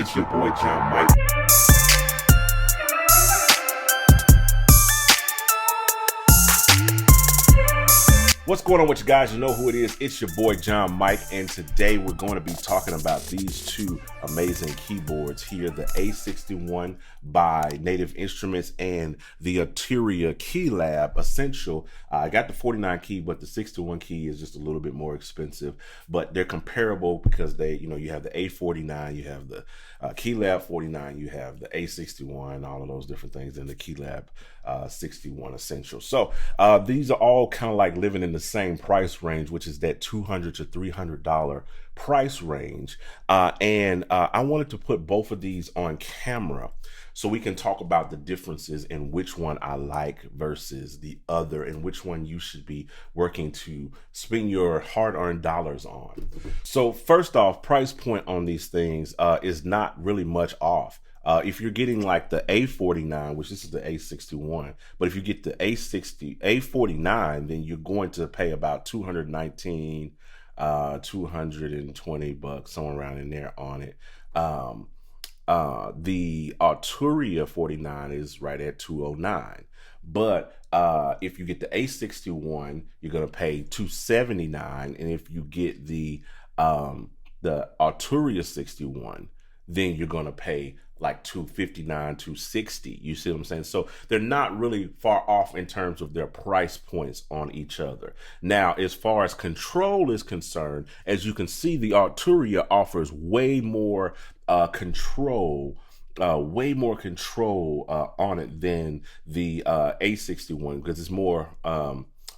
It's your boy John Mike. What's going on with you guys? You know who it is. It's your boy John Mike, and today we're going to be talking about these two amazing keyboards here, the A61 by Native Instruments and the Arturia Keylab Essential. I got the 49 key, but the 61 key is just a little bit more expensive, but they're comparable because they, you have the A49, you have the Keylab 49, you have the A61, all of those different things, and the Keylab 61 Essential. So these are all kind of like living in the same price range, which is that $200 to $300 price range. And I wanted to put both of these on camera so we can talk about the differences in which one I like versus the other, and which one you should be working to spend your hard-earned dollars on. So first off, price point on these things is not really much off. If you're getting like the A49, which this is the A61, but if you get the A49, then you're going to pay about $219, $220, somewhere around in there on it. The Arturia 49 is right at $209. But if you get the A61, you're going to pay $279. And if you get the Arturia 61, then you're going to pay like $259, $260. You see what I'm saying? So they're not really far off in terms of their price points on each other. Now, as far as control is concerned, as you can see, the Arturia offers way more control on it than the A61, because it's more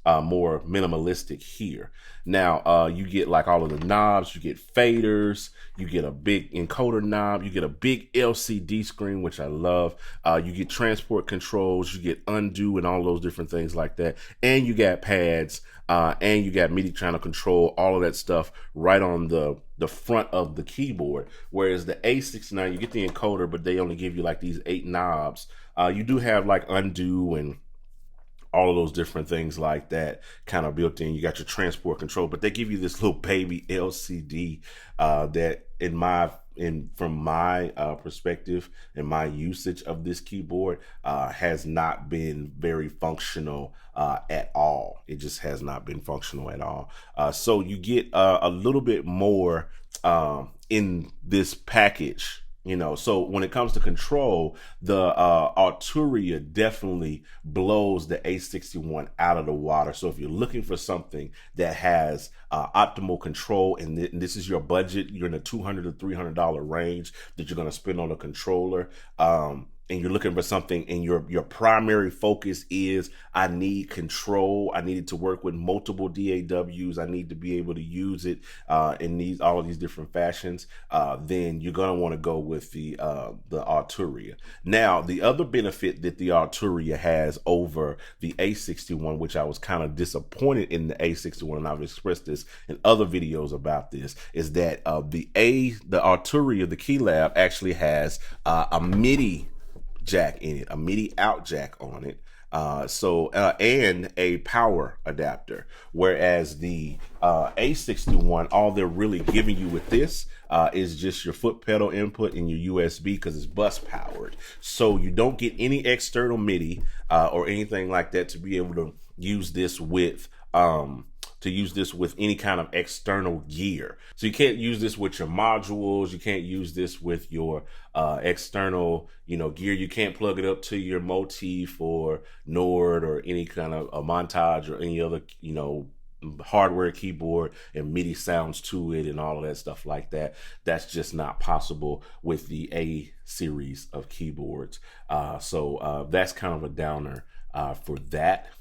minimalistic here. Now, you get like all of the knobs, you get faders, you get a big encoder knob, you get a big LCD screen, which I love. You get transport controls, you get undo and all those different things like that. And you got pads, and you got MIDI channel control, all of that stuff right on the front of the keyboard. Whereas the A69, you get the encoder, but they only give you like these 8 knobs. You do have like undo and all of those different things like that kind of built in. You got your transport control, but they give you this little baby LCD that from my perspective and my usage of this keyboard has not been very functional at all. It just has not been functional at all. So you get a little bit more in this package. So when it comes to control, the Arturia definitely blows the A61 out of the water. So if you're looking for something that has optimal control, and this is your budget, you're in the $200 to $300 range that you're going to spend on a controller, and you're looking for something, and your primary focus is, I need control. I need it to work with multiple DAWs. I need to be able to use it in all of these different fashions. Then you're gonna want to go with the Arturia. Now, the other benefit that the Arturia has over the A61, which I was kind of disappointed in the A61, and I've expressed this in other videos about this, is that the Arturia, the Keylab, actually has a MIDI jack in it, a MIDI out jack on it, and a power adapter. Whereas the A61, all they're really giving you with this is just your foot pedal input and your USB, because it's bus powered. So you don't get any external MIDI or anything like that to be able to use this with any kind of external gear. So you can't use this with your modules. You can't use this with your external, gear. You can't plug it up to your Motif or Nord or any kind of a Montage or any other, hardware keyboard and MIDI sounds to it and all of that stuff like that. That's just not possible with the A series of keyboards. So that's kind of a downer for that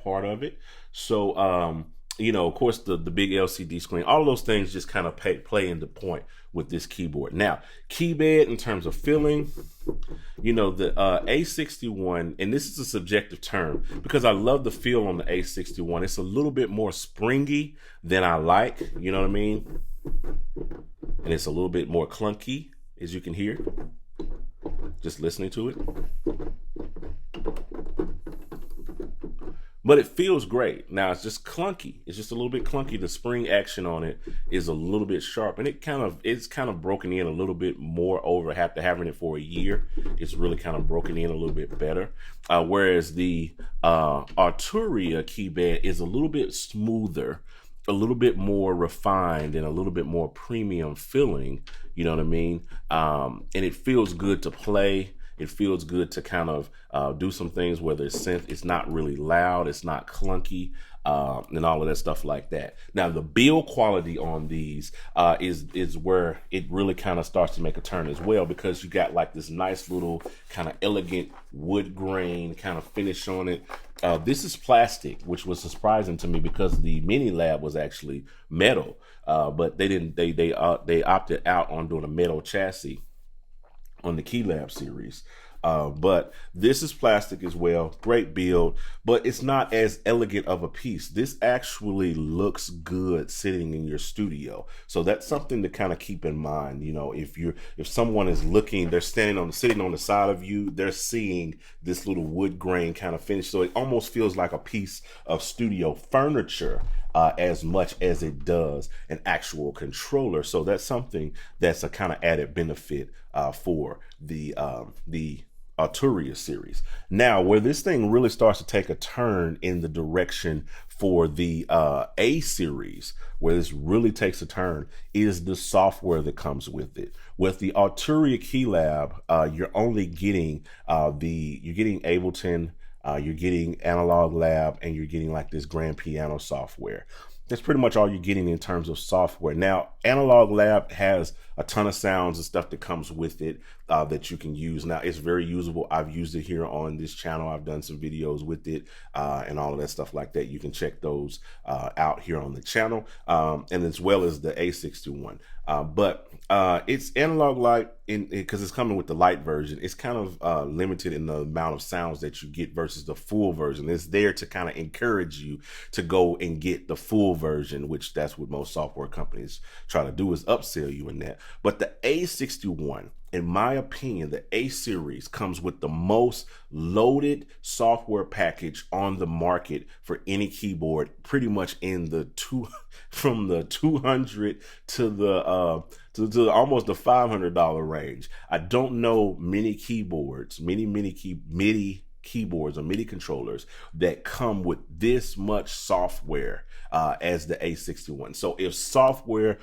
part of it. So, of course, the big LCD screen, all of those things just kind of play into point with this keyboard. Now, key bed in terms of feeling, the A61, and this is a subjective term because I love the feel on the A61. It's a little bit more springy than I like, you know what I mean? And it's a little bit more clunky, as you can hear, just listening to it. but it feels great. Now it's just clunky. It's just a little bit clunky. The spring action on it is a little bit sharp, and it's kind of broken in a little bit more over after having it for a year. It's really kind of broken in a little bit better. Whereas the Arturia keybed is a little bit smoother, a little bit more refined, and a little bit more premium feeling. You know what I mean? And it feels good to play. It feels good to kind of do some things where the synth is not really loud, it's not clunky, and all of that stuff like that. Now, the build quality on these is where it really kind of starts to make a turn as well, because you got like this nice little kind of elegant wood grain kind of finish on it. This is plastic, which was surprising to me because the Mini Lab was actually metal, but they didn't. They opted out on doing a metal chassis on the Keylab series. But this is plastic as well. Great build, but it's not as elegant of a piece. This actually looks good sitting in your studio. So that's something to kind of keep in mind. You know, if someone is looking, they're sitting on the side of you, they're seeing this little wood grain kind of finish. So it almost feels like a piece of studio furniture. As much as it does an actual controller. So that's something that's a kind of added benefit for the Arturia series. Now, where this thing really starts to take a turn in the direction for the A series, where this really takes a turn, is the software that comes with it. With the Arturia Keylab, you're only getting you're getting Ableton, you're getting Analog Lab, and you're getting like this grand piano software. That's pretty much all you're getting in terms of software. Now, Analog Lab has a ton of sounds and stuff that comes with it that you can use. Now, it's very usable. I've used it here on this channel. I've done some videos with it and all of that stuff like that. You can check those out here on the channel, and as well as the A61. But it's Analog Lab because it's coming with the light version. It's kind of limited in the amount of sounds that you get versus the full version. It's there to kind of encourage you to go and get the full version, which that's what most software companies try to do, is upsell you in that. But the A61, in my opinion, the A series comes with the most loaded software package on the market for any keyboard, pretty much in the from the 200 to the to almost the $500 range. I don't know many keyboards, MIDI keyboards or MIDI controllers that come with this much software as the A61. So if software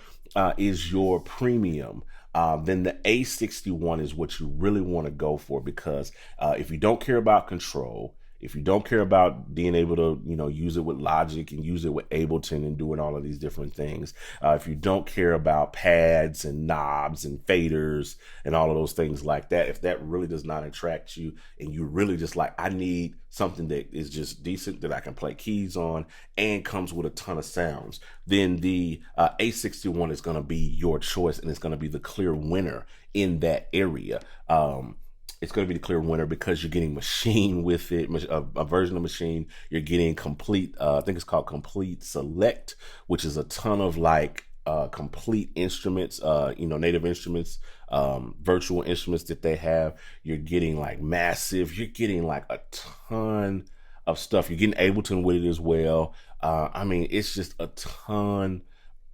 is your premium, then the A61 is what you really want to go for, because if you don't care about control, if you don't care about being able to, use it with Logic and use it with Ableton and doing all of these different things, if you don't care about pads and knobs and faders and all of those things like that, if that really does not attract you and you really just like, I need something that is just decent that I can play keys on and comes with a ton of sounds, then the A61 is going to be your choice, and it's going to be the clear winner in that area. It's going to be the clear winner because you're getting Machine with it, a version of Machine. You're getting Complete, I think it's called Complete Select, which is a ton of like complete instruments, native instruments, virtual instruments that they have. You're getting like Massive. You're getting like a ton of stuff. You're getting Ableton with it as well. I mean, it's just a ton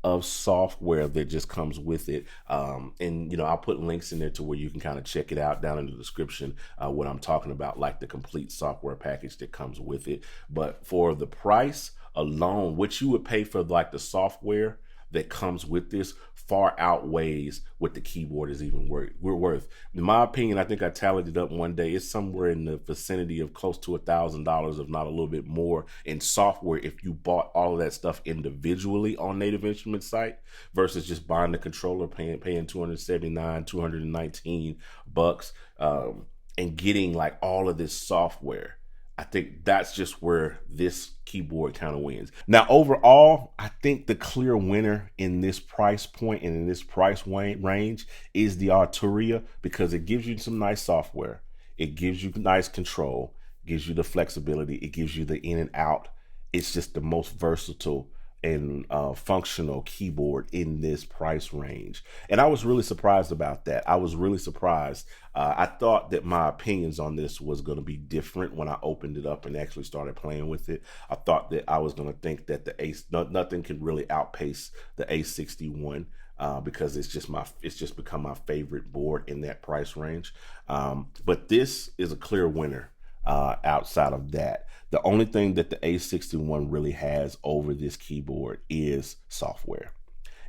of software that just comes with it. And I'll put links in there to where you can kind of check it out down in the description, what I'm talking about, like the complete software package that comes with it. But for the price alone, what you would pay for like the software that comes with this far outweighs what the keyboard is even worth. In my opinion, I think I tallied it up one day. It's somewhere in the vicinity of close to $1,000, if not a little bit more, in software if you bought all of that stuff individually on Native Instruments site versus just buying the controller, paying $279, $219, and getting like all of this software. I think that's just where this keyboard kind of wins. Now, overall, I think the clear winner in this price point and in this price range is the Arturia, because it gives you some nice software. It gives you nice control, gives you the flexibility. It gives you the in and out. It's just the most versatile and functional keyboard in this price range. And I was really surprised about that. I was really surprised. I thought that my opinions on this was going to be different when I opened it up and actually started playing with it. I thought that I was going to think that nothing could really outpace the A61. Because it's just become my favorite board in that price range. But this is a clear winner outside of that. The only thing that the A61 really has over this keyboard is software.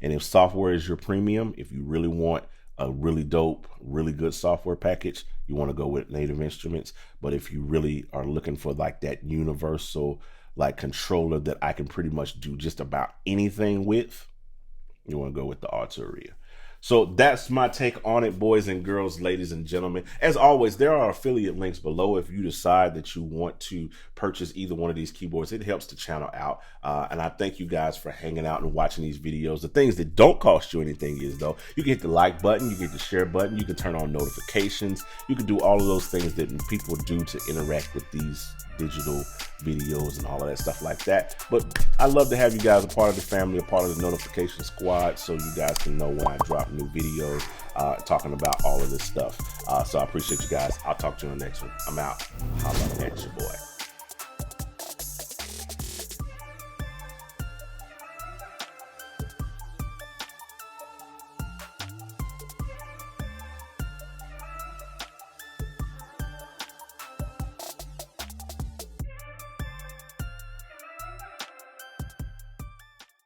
And if software is your premium, if you really want a really dope, really good software package, you want to go with Native Instruments. But if you really are looking for like that universal like controller that I can pretty much do just about anything with, you want to go with the Arturia. So that's my take on it, boys and girls, ladies and gentlemen. As always, there are affiliate links below if you decide that you want to purchase either one of these keyboards. It helps the channel out. And I thank you guys for hanging out and watching these videos. The things that don't cost you anything is, though, you can hit the like button, you can hit the share button, you can turn on notifications. You can do all of those things that people do to interact with these digital videos and all of that stuff like that. But I love to have you guys a part of the family, a part of the notification squad, so you guys can know when I drop new videos talking about all of this stuff. So I appreciate you guys. I'll talk to you in the next one. I'm out. Holla at your boy.